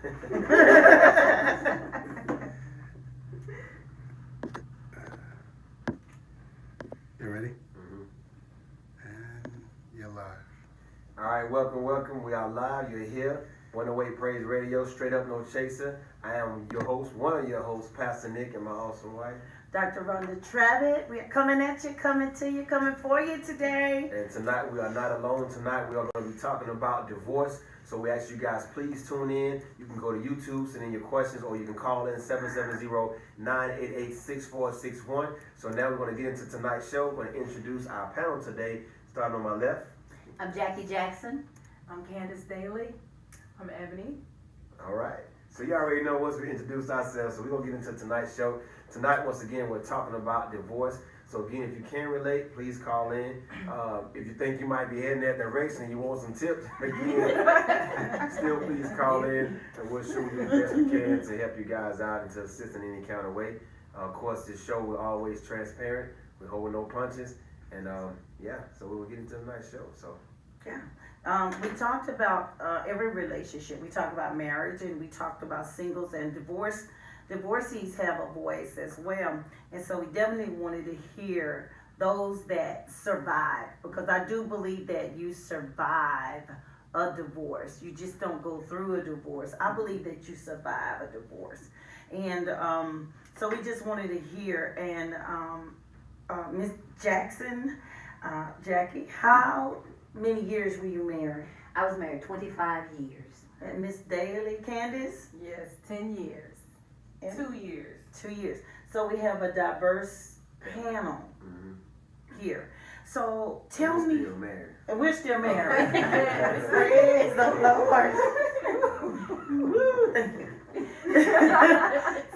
You ready? Mhm. And you're live. All right, welcome. We are live. You're here. One Away Praise Radio, straight up, no chaser. I am your host, one of your hosts, Pastor Nick, and my awesome wife. Dr. Rhonda Travitt, we're coming at you, coming to you, coming for you today. And tonight we are not alone. Tonight we are going to be talking about divorce. So we ask you guys, please tune in. You can go to YouTube, send in your questions, or you can call in 770-988-6461. So now we're going to get into tonight's show. We're going to introduce our panel today, starting on my left. I'm Jackie Jackson. I'm Candace Daly. I'm Ebony. All right. So you already know once we introduced ourselves, so we're going to get into tonight's show. Tonight, once again, we're talking about divorce. So again, if you can relate, please call in. If you think you might be heading that direction and you want some tips, again, still please call in and we'll show you the best we can to help you guys out and to assist in any kind of way. Of course, this show we're always transparent. We hold no punches. And so we will get into tonight's show. So Yeah. We talked about every relationship. We talked about marriage and we talked about singles and divorce. Divorcees have a voice as well. And so we definitely wanted to hear those that survive, because I do believe that you survive a divorce. You just don't go through a divorce. I believe that you survive a divorce. And so we just wanted to hear. And Miss Jackson, Jackie, how many years were you married? I was married 25 years. And Miss Daly, Candace? Yes, 10 years. And 2 years. 2 years. So we have a diverse panel here. So tell we're me, still married. and we're still married. Praise the Lord. Woo, thank you.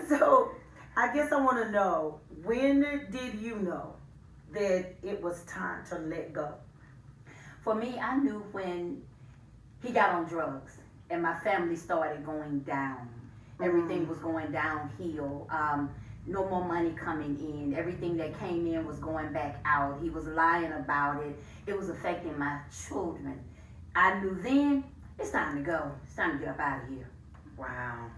So I guess I want to know, when did you know that it was time to let go? For me, I knew when he got on drugs and my family started going down. Everything was going downhill. No more money coming in. Everything that came in was going back out. He was lying about it. It was affecting my children. I knew then, it's time to go. It's time to get up out of here. Wow.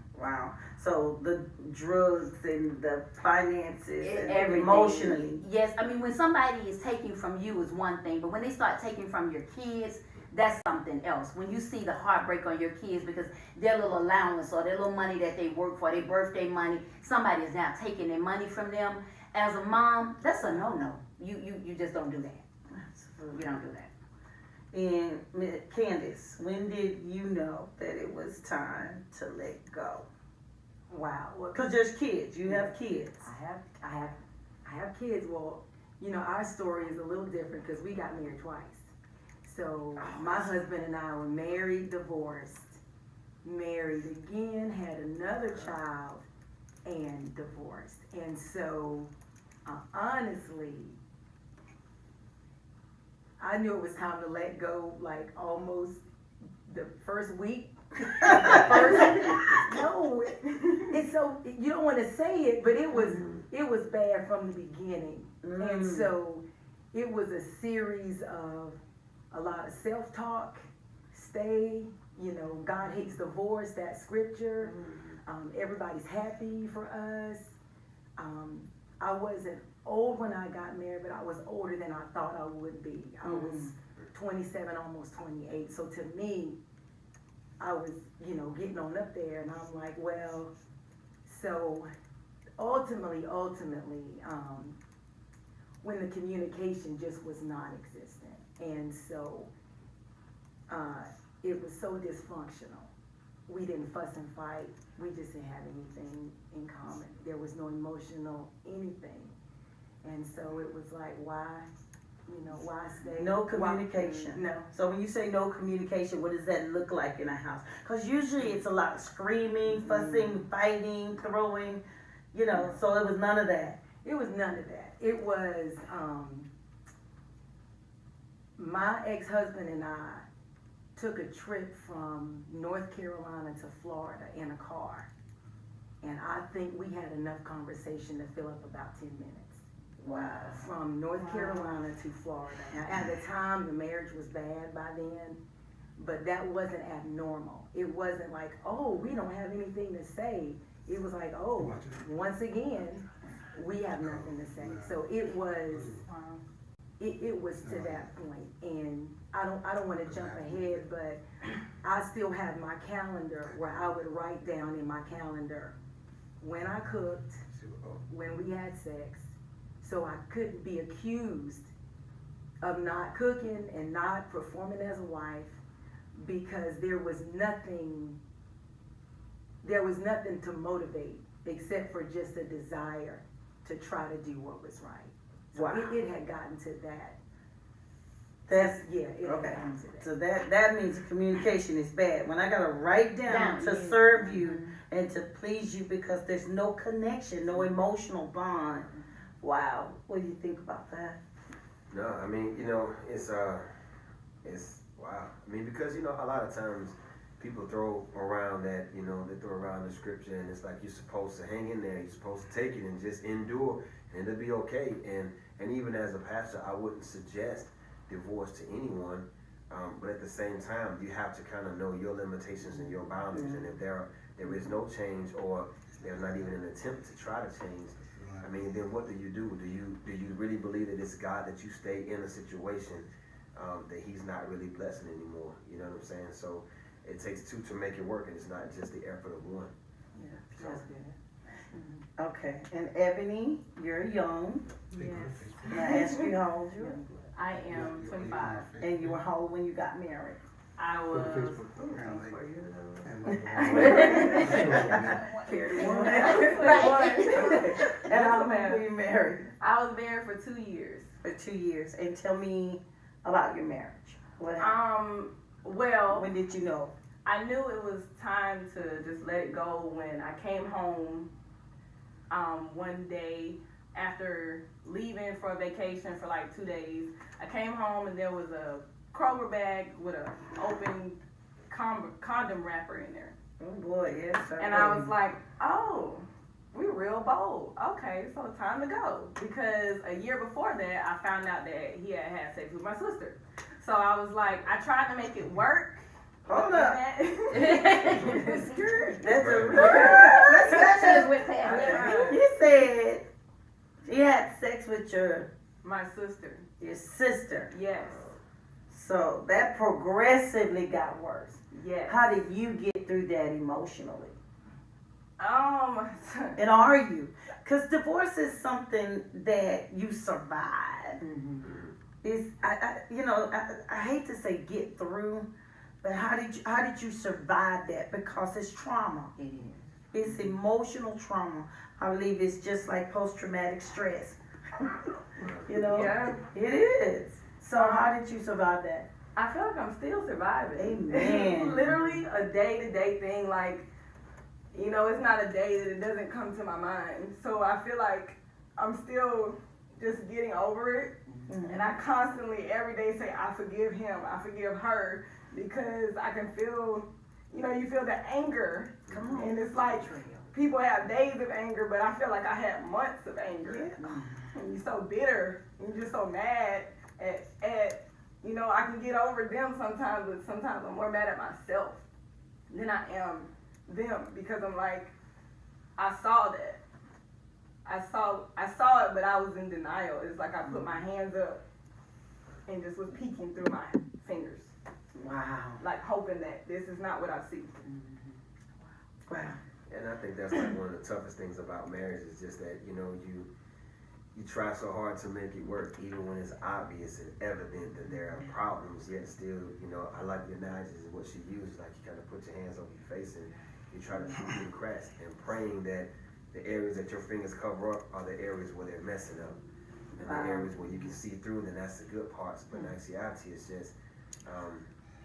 So the drugs and the finances and Everything. emotionally. Yes, I mean, when somebody is taking from you is one thing, but when they start taking from your kids, that's something else. When you see the heartbreak on your kids because their little allowance or their little money that they work for, their birthday money, somebody is now taking their money from them. As a mom, that's a no-no. You just don't do that. You don't do that. And Candace, when did you know that it was time to let go? Wow. Well, Because there's kids. You have kids. I have kids. Well, our story is a little different because we got married twice. So my husband and I were married, divorced, married again, had another child, and divorced. And so, honestly, I knew it was time to let go, like almost the first week. No, and so you don't want to say it, but it was bad from the beginning, and so it was a series of a lot of self-talk. Stay, God hates divorce. That scripture. Everybody's happy for us. I wasn't old when I got married, but I was older than I thought I would be. I was 27, almost 28. So to me, I was, getting on up there, and I'm like, well, so ultimately, when the communication just was non-existent, and so it was so dysfunctional. We didn't fuss and fight. We just didn't have anything in common. There was no emotional anything. And so it was like, why stay? No communication. No. So when you say no communication, what does that look like in a house? Because usually it's a lot of screaming, fussing, fighting, throwing, so it was none of that. It was none of that. It was my ex-husband and I took a trip from North Carolina to Florida in a car. And I think we had enough conversation to fill up about 10 minutes. Wow. From North Carolina to Florida. Now, at the time, the marriage was bad by then. but that wasn't abnormal. It wasn't like, oh, we don't have anything to say. It was like, oh, once again, we have nothing to say. So it was, it was to that point. And I don't want to jump ahead, but I still have my calendar where I would write down in my calendar when I cooked, when we had sex, so I couldn't be accused of not cooking and not performing as a wife, because there was nothing to motivate except for just a desire to try to do what was right. So Wow. it had gotten to that. That's Yeah, it had okay. gotten to that. So that means communication is bad. When I gotta write down to yeah. serve you and to please you because there's no connection, no emotional bond. Wow. What do you think about that? No, I mean, you know, it's wow. I mean, because you know, a lot of times people throw around that, you know, they throw around the scripture, and it's like you're supposed to hang in there, you're supposed to take it and just endure, and it'll be okay. And even as a pastor, I wouldn't suggest divorce to anyone, but at the same time, you have to kind of know your limitations and your boundaries, and if there is no change, or there's not even an attempt to try to change, I mean, then what do? Do you really believe that it's God that you stay in a situation that He's not really blessing anymore? You know what I'm saying? So it takes two to make it work, and it's not just the effort of one. Yeah, That's good. Okay. And Ebony, you're young. Yes, Can I ask you how old you are? I am 25. And you were how old when you got married? I was Apparently. 4 years old. And how long were you married? I was married for 2 years. For 2 years. And tell me about your marriage. What happened? Well, When did you know? I knew it was time to just let it go when I came home one day after leaving for a vacation for like 2 days. I came home and there was a Kroger bag with an open condom wrapper in there. Oh boy, yes. And I was like, oh, we're real bold. Okay, so time to go. Because a year before that, I found out that he had had sex with my sister. So I was like, I tried to make it work. Hold up. That's That's a Let's let's with that. You said you had sex with my sister. your sister. Yes. So that progressively got worse. Yes. How did you get through that emotionally? And are you? Because divorce is something that you survive. It's, I hate to say get through, but how did you survive that? Because it's trauma. It is. It's emotional trauma. I believe it's just like post-traumatic stress. You know? Yeah. It is. So how did you survive that? I feel like I'm still surviving. Amen. It's literally a day-to-day thing. Like, you know, it's not a day that it doesn't come to my mind. So I feel like I'm still just getting over it. Mhm. And I constantly, every day say, I forgive him, I forgive her, because I can feel, you know, you feel the anger. Come on. And it's like, people have days of anger, but I feel like I had months of anger. Yeah. And you're so bitter, and you're just so mad at, you know, I can get over them sometimes, but sometimes I'm more mad at myself than I am them, because I'm like, I saw that. I saw it, but I was in denial. It's like I put my hands up and just was peeking through my fingers, Wow. like hoping that this is not what I see. Wow. And I think that's like one of the toughest things about marriage is just that, you know, you try so hard to make it work, even when it's obvious and evident that there are problems, yet still, you know, I like the analogy of what she used, like you kind of put your hands over your face and you try to peek through the cracks and praying that the areas that your fingers cover up are the areas where they're messing up. And the areas where you can see through, then that's the good parts. But in actuality, it's just,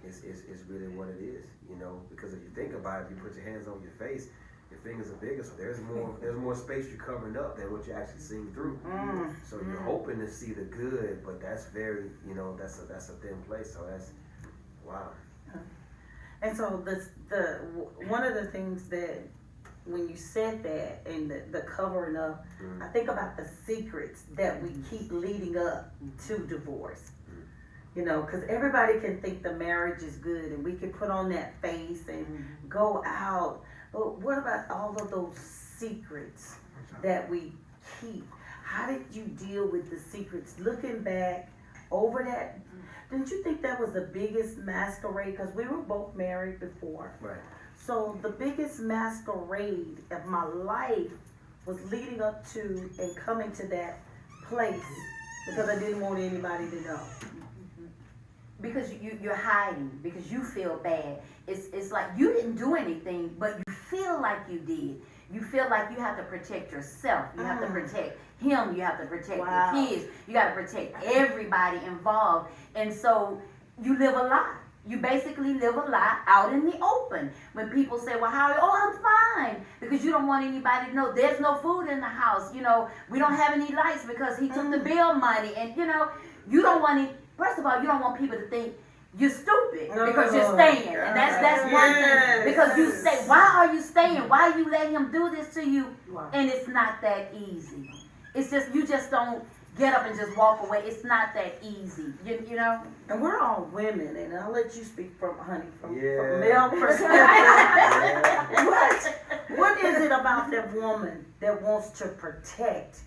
it's really what it is, you know, because if you think about it, if you put your hands on your face, your fingers are bigger, so there's more space you're covering up than what you're actually seeing through. So you're hoping to see the good, but that's very, you know, that's a thin place. So that's wow. And so one of the things that when you said that and the covering up, I think about the secrets that we keep leading up to divorce. You know, because everybody can think the marriage is good and we can put on that face and go out. But what about all of those secrets that we keep? How did you deal with the secrets? Looking back over that, didn't you think that was the biggest masquerade? Because we were both married before. Right. So the biggest masquerade of my life was leading up to and coming to that place because I didn't want anybody to know. Because you're hiding, because you feel bad. It's like you didn't do anything, but you feel like you did. You feel like you have to protect yourself. You have to protect him. You have to protect Wow. the kids. You got to protect everybody involved. And so you live a lie. You basically live a lie out in the open. When people say, well, how are you? Oh, I'm fine. Because you don't want anybody to know there's no food in the house. You know, we don't have any lights because he took the bill money. And, you know, you don't want it. First of all, you don't want people to think you're stupid because you're staying. And that's one thing. Because you say, why are you staying? Why are you letting him do this to you? Wow. And it's not that easy. It's just, you just don't get up and just walk away. It's not that easy. You know? And we're all women, and I'll let you speak from Yeah. male perspective. What is it about that woman that wants to protect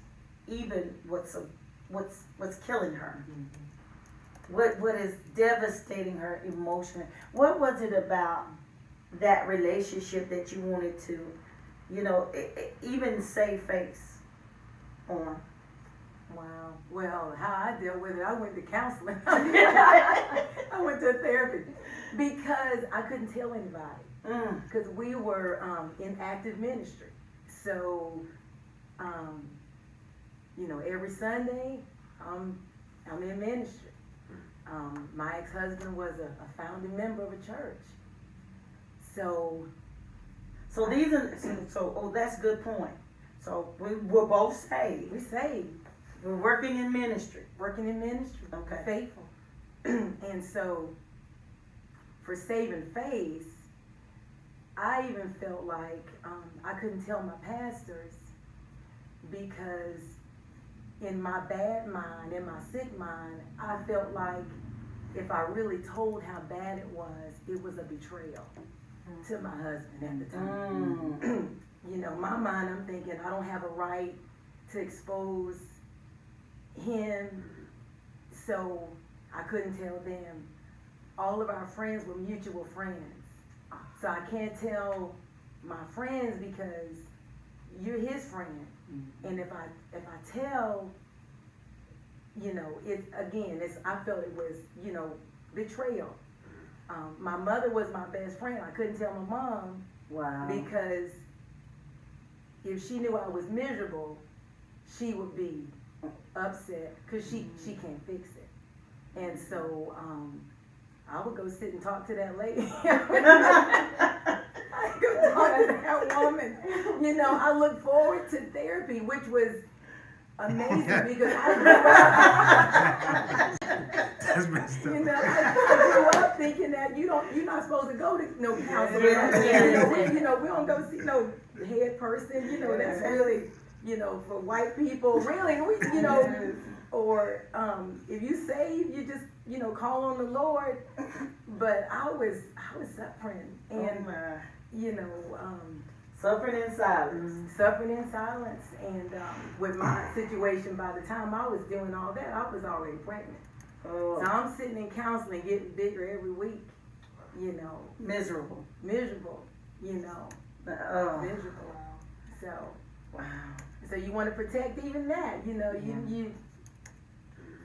even what's killing her? What is devastating her emotionally? What was it about that relationship that you wanted to, you know, even save face on? Wow. Well, how I dealt with it, I went to counseling. I went to therapy because I couldn't tell anybody. Because we were in active ministry. So, you know, every Sunday, I'm in ministry. My ex-husband was a founding member of a church. So these are, that's a good point. So we were both saved. we saved, We're working in ministry. working in ministry, Okay. faithful. And so, for saving face, I even felt like I couldn't tell my pastors because in my bad mind, in my sick mind, I felt like if I really told how bad it was a betrayal to my husband at the time. You know, my mind, I'm thinking I don't have a right to expose him, so I couldn't tell them. All of our friends were mutual friends, so I can't tell my friends because you're his friend. And if I tell, you know, I felt it was, you know, betrayal. My mother was my best friend. I couldn't tell my mom Wow. because if she knew I was miserable, she would be upset because she can't fix it. And so I would go sit and talk to that lady. I go talk to that woman. You know, I look forward to therapy, which was amazing because That's messed you up. know, I grew up thinking that you're not supposed to go to no counselor. Yeah. You know, we don't go see no head person. You know, that's really, you know, for white people. Really, you know, or if you save, you just, you know, call on the Lord. But I was suffering, and you know, Suffering in silence. suffering in silence. And with my situation, by the time I was doing all that, I was already pregnant. Oh, So I'm sitting in counseling, getting bigger every week, you know, miserable. miserable, you know, Oh, miserable. So, wow. so you want to protect even that, you know, you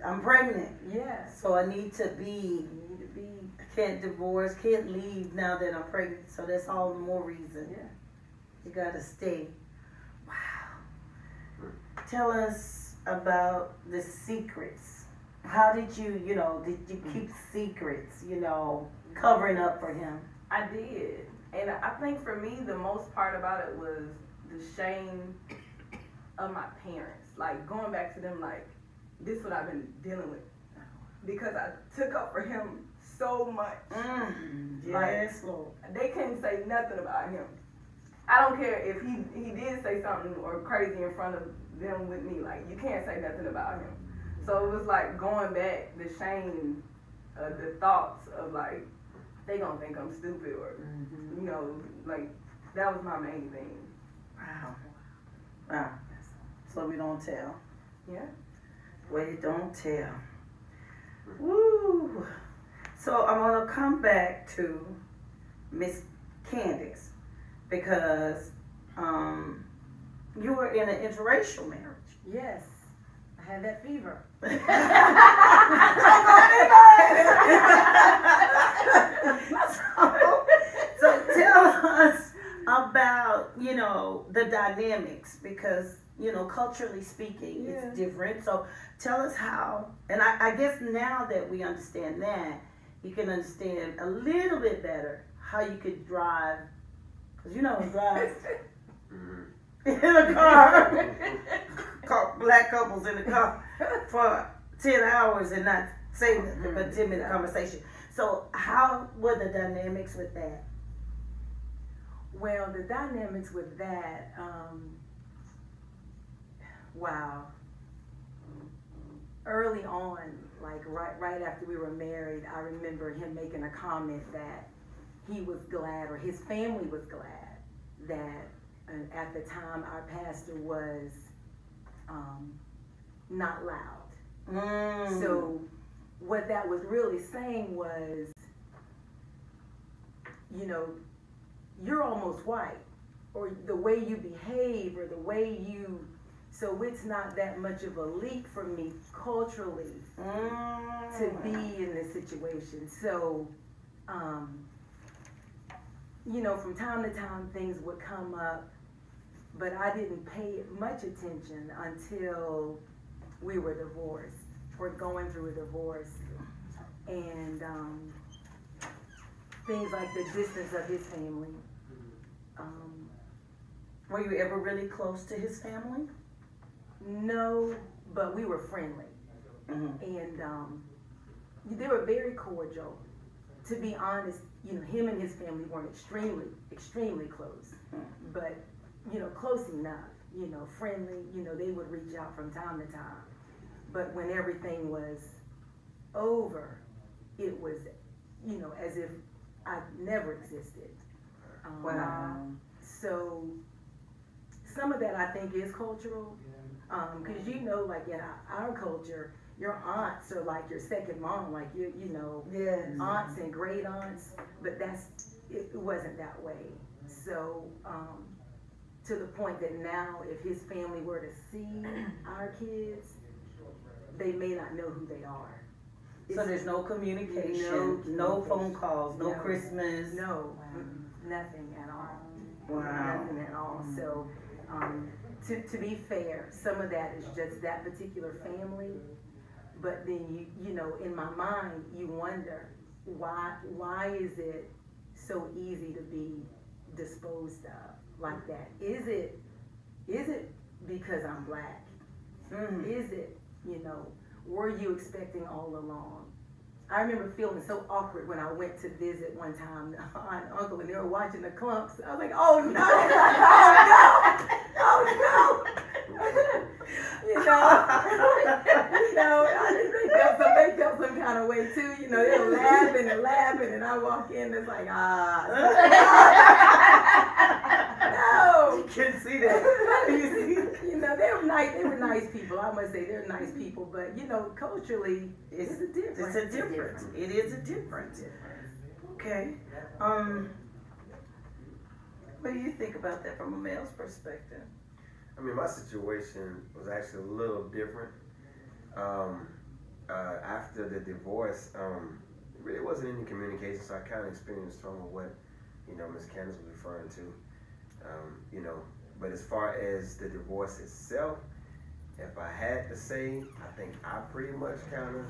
I'm pregnant, yeah, so I need to be. you need to be, Can't divorce, can't leave now that I'm pregnant. So that's all the more reason. yeah. You gotta stay. Wow. Tell us about the secrets. How did you keep secrets, covering up for him? I did. And I think for me, the most part about it was the shame of my parents. Like, going back to them, like, this is what I've been dealing with. Because I took up for him so much. Yes, Lord. They couldn't say nothing about him. I don't care if he did say something or crazy in front of them with me. Like, you can't say nothing about him. So it was like going back, the shame the thoughts of like, they gonna think I'm stupid or, Mm-hmm. you know, like, that was my main thing. Wow. Wow. So we don't tell. Yeah. We don't tell. Woo. So I'm gonna come back to Miss Candace because you were in an interracial marriage. Yes, I had that fever. so tell us about, you know, the dynamics because, you know, culturally speaking, Yeah. it's different. So tell us how, and I guess now that we understand that, you can understand a little bit better how you could drive, because you know, drive in a car, black couples in a car for 10 hours and not say nothing but 10-minute conversation. So how were the dynamics with that? Well, the dynamics with that, wow. Early on, like right after we were married, I remember him making a comment that he was glad, or his family was glad, that at the time our pastor was not loud. So what that was really saying was, you know, you're almost white, or the way you behave, or the way you, so it's not that much of a leap for me culturally to be in this situation. So, you know, from time to time things would come up, but I didn't pay much attention until we were divorced, or going through a divorce, and things like the distance of his family. Were you ever really close to his family? No, but we were friendly, and they were very cordial. To be honest, you know, him and his family weren't extremely close, but, you know, close enough, you know, friendly, you know, they would reach out from time to time. But when everything was over, it was, you know, as if I never existed. Wow. So some of that I think is cultural, because you know, like in our culture, your aunts are like your second mom, like you know, Yes. aunts and great aunts, but it wasn't that way. So to the point that now, if his family were to see our kids, they may not know who they are. So there's no communication, No no phone communication. calls, no No. Christmas. No, nothing at all. Wow. Nothing at all. So, to be fair, some of that is just that particular family. But then you know, in my mind, you wonder why is it so easy to be disposed of like that? Is it because I'm black? Is it, you know, were you expecting all along? I remember feeling so awkward when I went to visit one time aunt and uncle, and they were watching the clumps. I was like, oh no, oh no. You know, they felt some kind of way too. You know, they were laughing and laughing, and I walk in, it's like, no. You can see that. You know, they were nice people. I must say, they're nice people. But you know, culturally, it's a difference. It's a difference. It is a difference. Okay. What do you think about that from a male's perspective? I mean, my situation was actually a little different. After the divorce, there really wasn't any communication, so I kind of experienced some of what, you know, Ms. Candace was referring to. You know, but as far as the divorce itself, if I had to say, I think I pretty much kind of,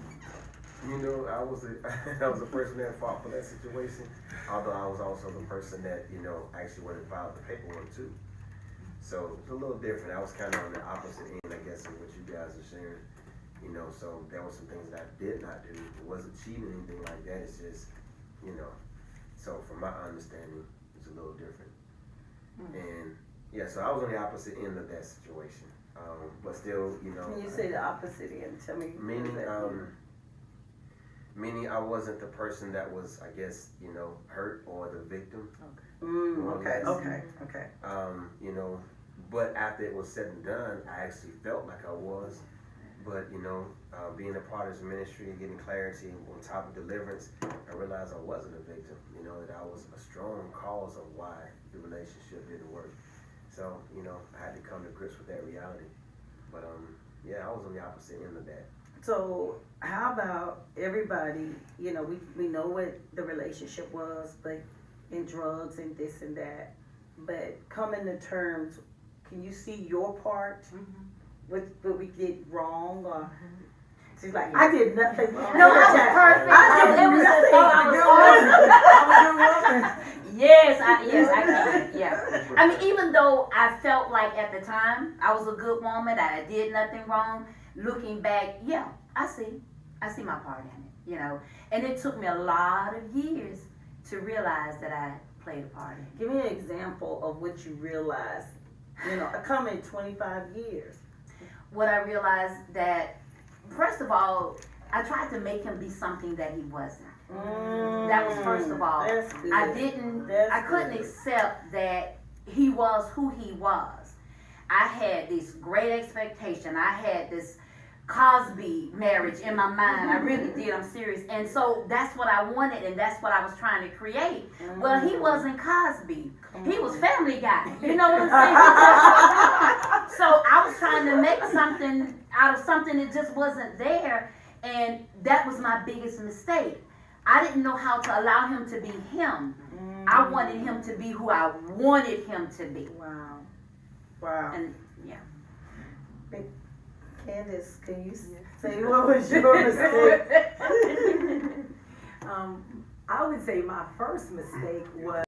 you know, I was the person that fought for that situation, although I was also the person that, you know, actually went and filed the paperwork too. So it's a little different. I was kind of on the opposite end, I guess, of what you guys are sharing. You know, so there were some things that I did not do. It wasn't cheating or anything like that. It's just, you know, so from my understanding, it's a little different. And yeah, so I was on the opposite end of that situation. But still, you know. When you say the opposite end, tell me. Meaning meaning I wasn't the person that was, I guess, you know, hurt or the victim. Okay, Yes. okay. You know, but after it was said and done, I actually felt like I was. But, you know, being a part of this ministry, getting clarity on top of deliverance, I realized I wasn't a victim, you know, that I was a strong cause of why the relationship didn't work. So, you know, I had to come to grips with that reality. But, yeah, I was on the opposite end of that. So how about everybody, you know, we know what the relationship was, but in drugs and this and that, but coming to terms, can you see your part with what we did wrong, or she's like, I did nothing wrong. No, I was perfect. I It was did I was nothing. Yes, I can. Yeah. I mean, even though I felt like at the time I was a good woman, I did nothing wrong. Looking back, yeah, I see my part in it. You know, and it took me a lot of years to realize that I played a part in it. Give me an example of what you realized, you know, coming 25 years. What I realized that, first of all, I tried to make him be something that he wasn't. That was first of all. That's good. I couldn't accept that he was who he was. I had this great expectation. I had this Cosby marriage in my mind. I really did. I'm serious. And so that's what I wanted, and that's what I was trying to create. Well, he wasn't Cosby. He was Family Guy. You know what I'm saying? So I was trying to make something out of something that just wasn't there, and that was my biggest mistake. I didn't know how to allow him to be him. I wanted him to be who I wanted him to be. Wow. And yeah. Candace, can you say what was your mistake? I would say my first mistake was